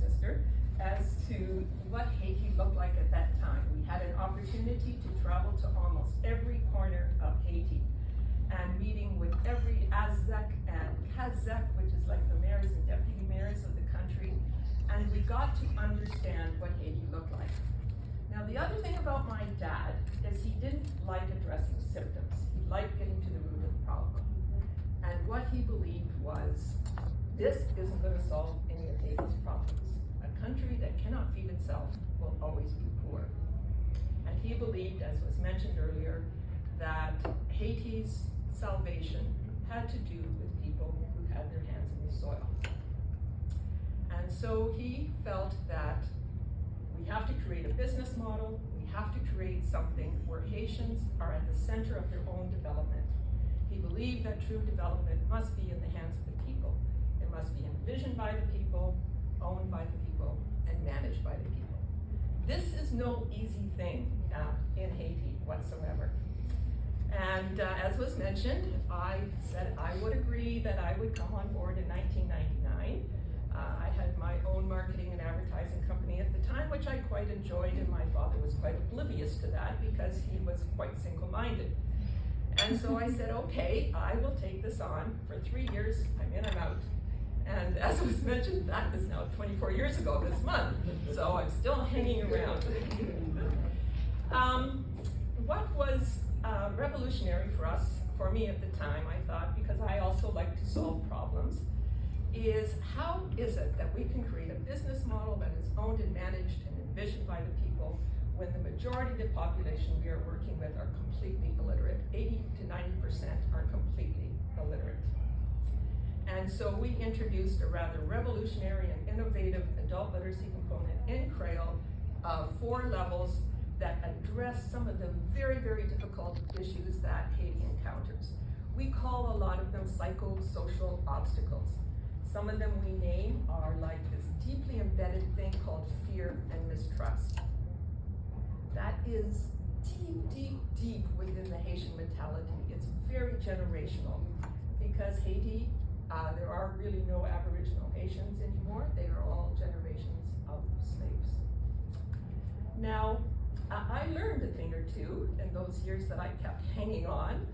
sister, as to what Haiti looked like at that time. We had an opportunity to travel to almost every corner of Haiti and meeting with every Azek and Kazek, which is like the mayors and deputy mayors of the country, and we got to understand what Haiti looked like. Now, the other thing about my dad is he didn't like addressing symptoms. He liked getting to the root of the problem. And what he believed was, this isn't going to solve any of Haiti's problems. A country that cannot feed itself will always be poor. And he believed, as was mentioned earlier, that Haiti's salvation had to do with people who had their hands in the soil. And so he felt that we have to create a business model, we have to create something where Haitians are at the center of their own development. He believed that true development must be in the hands of the people. It must be envisioned by the people, owned by the people, and managed by the people. This is no easy thing in Haiti whatsoever. And as was mentioned, I said I would agree that I would come on board in 1999. I had my own marketing and advertising company at the time, which I quite enjoyed, and my father was quite oblivious to that because he was quite single-minded. And so I said, okay, I will take this on for 3 years. I'm in, I'm out. And as was mentioned, that is now 24 years ago this month, so I'm still hanging around. What was revolutionary for me at the time, I thought, because I also like to solve problems, is how is it that we can create a business model that is owned and managed and envisioned by the people when the majority of the population we are working with are completely illiterate. 80 to 90% are completely illiterate. And so we introduced a rather revolutionary and innovative adult literacy component in Creole of 4 levels that address some of the very, very difficult issues that Haiti encounters. We call a lot of them psychosocial obstacles. Some of them we name are like this deeply embedded thing called fear and mistrust. That is deep, deep, deep within the Haitian mentality. It's very generational because Haiti, there are really no Aboriginal Haitians anymore. They are all generations of slaves. Now, I learned a thing or two in those years that I kept hanging on.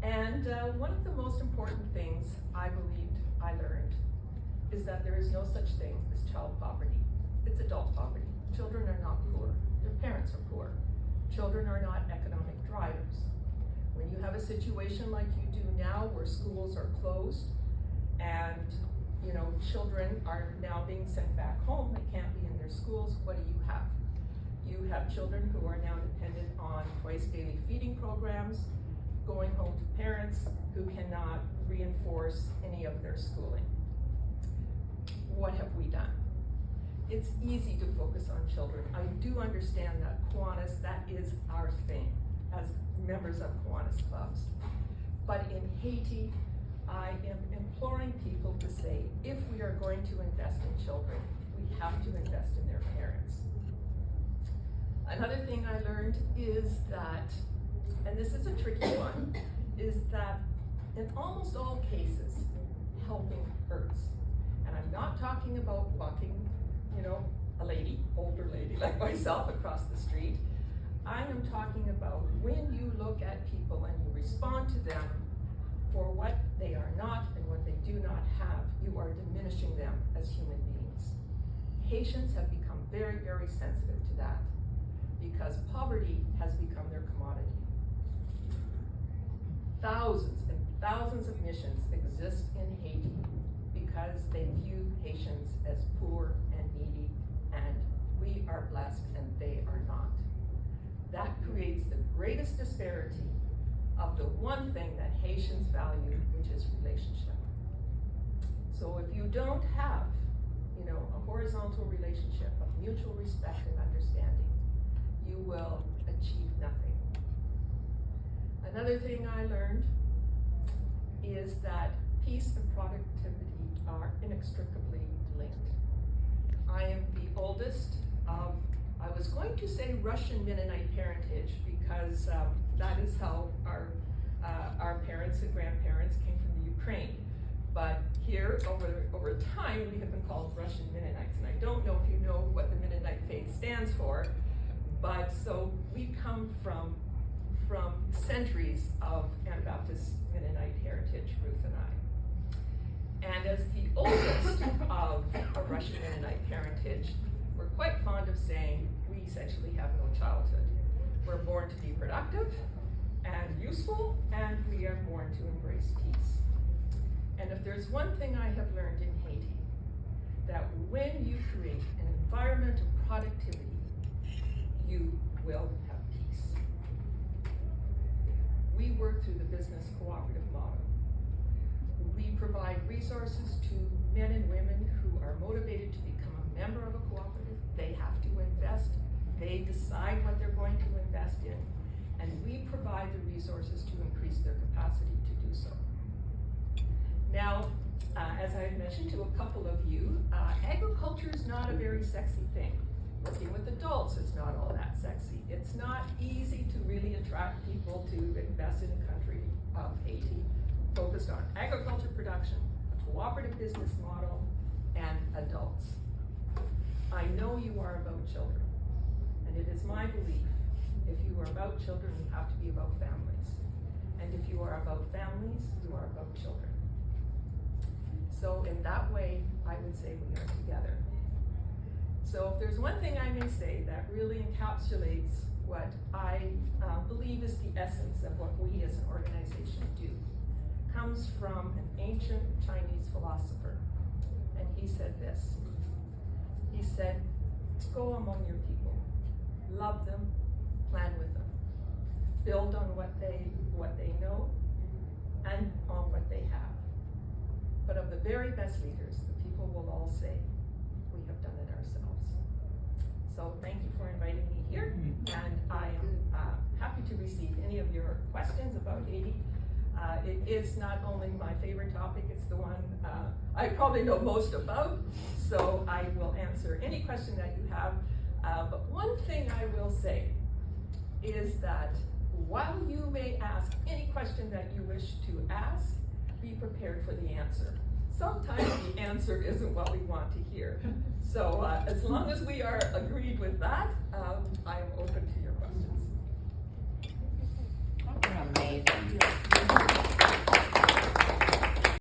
And one of the most important things I believed I learned is that there is no such thing as child poverty. It's adult poverty. Children are not poor. Their parents are poor. Children are not economic drivers. When you have a situation like you do now where schools are closed and children are now being sent back home, they can't be in their schools, what do you have? You have children who are now dependent on twice daily feeding programs, going home to parents who cannot reinforce any of their schooling. What have we done? It's easy to focus on children. I do understand that Kiwanis, that is our thing as members of Kiwanis clubs. But in Haiti, I am imploring people to say, if we are going to invest in children, we have to invest in their parents. Another thing I learned is that, and this is a tricky one, is that in almost all cases, helping hurts. And I'm not talking about walking, a lady, older lady like myself across the street. I am talking about when you look at people and you respond to them for what they are not and what they do not have, you are diminishing them as human beings. Haitians have become very, very sensitive to that because poverty has become their commodity. Thousands and thousands of missions exist in Haiti because they view Haitians as poor and needy, and we are blessed and they are not. That creates the greatest disparity of the one thing that Haitians value, which is relationship. So if you don't have, a horizontal relationship of mutual respect and understanding, you will achieve nothing. Another thing I learned is that peace and productivity are inextricably linked. I am the oldest of, I was going to say Russian Mennonite parentage because that is how our parents and grandparents came from the Ukraine. But here, over time, we have been called Russian Mennonites, and I don't stands for, but so we come from centuries of Anabaptist Mennonite heritage, Ruth and I. And as the oldest of a Russian Mennonite parentage, we're quite fond of saying we essentially have no childhood. We're born to be productive and useful, and we are born to embrace peace. And if there's one thing I have learned in Haiti, that when you create an environment of productivity, you will have peace. We work through the business cooperative model. We provide resources to men and women who are motivated to become a member of a cooperative. They have to invest. They decide what they're going to invest in. And we provide the resources to increase their capacity to do so. Now, as I mentioned to a couple of you, agriculture is not a very sexy thing. Working with adults is not all that sexy. It's not easy to really attract people to invest in a country of Haiti, focused on agriculture production, a cooperative business model, and adults. I know you are about children, and it is my belief, if you are about children, you have to be about families. And if you are about families, you are about children. So in that way, I would say we are together. So if there's one thing I may say that really encapsulates what I believe is the essence of what we as an organization do, comes from an ancient Chinese philosopher. And he said this. He said, go among your people, love them, plan with them, build on what they know and on what they have. But of the very best leaders, the people will all say, we have done it ourselves. So thank you for inviting me here, and I am happy to receive any of your questions about Haiti. It is not only my favorite topic, it's the one I probably know most about, so I will answer any question that you have. But one thing I will say is that while you may ask any question that you wish to ask, be prepared for the answer. Sometimes the answer isn't what we want to hear. So as long as we are agreed with that, I am open to your questions. Amazing.